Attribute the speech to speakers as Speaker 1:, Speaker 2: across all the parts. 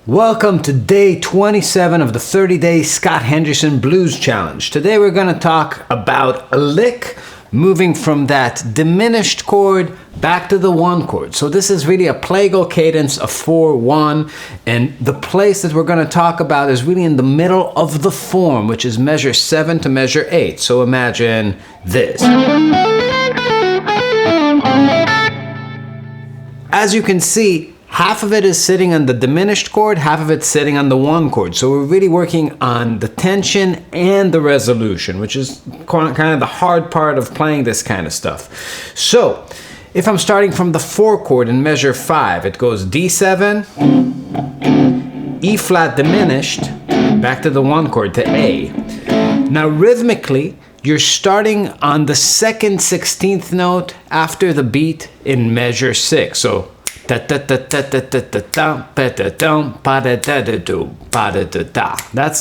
Speaker 1: Welcome to day 27 of the 30-day Scott Henderson Blues Challenge. Today we're going to talk about a lick moving from that diminished chord back to the 1 chord. So this is really a plagal cadence of 4-1, and the place that we're going to talk about is really in the middle of the form, which is measure 7 to measure 8. So imagine this. As you can see, half of it is sitting on the diminished chord, half of it's sitting on the 1 chord. So we're really working on the tension and the resolution, which is kind of the hard part of playing this kind of stuff. So if I'm starting from the 4 chord in measure 5, it goes D7, E flat diminished, back to the 1 chord to A. Now rhythmically, you're starting on the 2nd 16th note after the beat in measure 6. So that's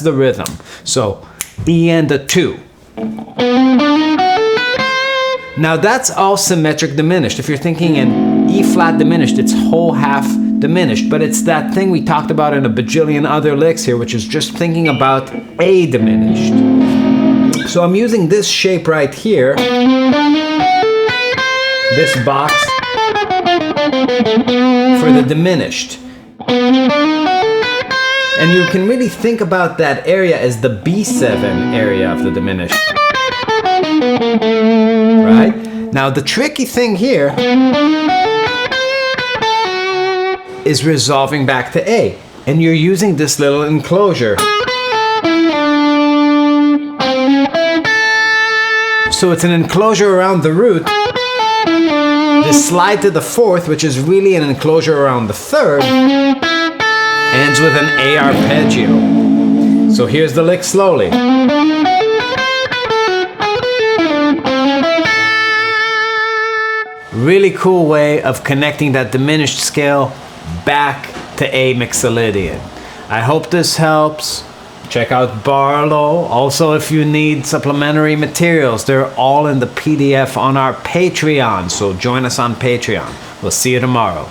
Speaker 1: the rhythm. So E and the 2. Now that's all symmetric diminished. If you're thinking in E flat diminished, it's whole half diminished, but it's that thing we talked about in a bajillion other licks here, which is just thinking about A diminished. So I'm using this shape right here, this box, for the diminished. And you can really think about that area as the B7 area of the diminished. Right? Now the tricky thing here is resolving back to A. And you're using this little enclosure. So it's an enclosure around the root. This slide to the 4th, which is really an enclosure around the 3rd, ends with an A arpeggio. So here's the lick slowly. Really cool way of connecting that diminished scale back to A mixolydian. I hope this helps. Check out Barlow. Also, if you need supplementary materials, they're all in the PDF on our Patreon. So join us on Patreon. We'll see you tomorrow.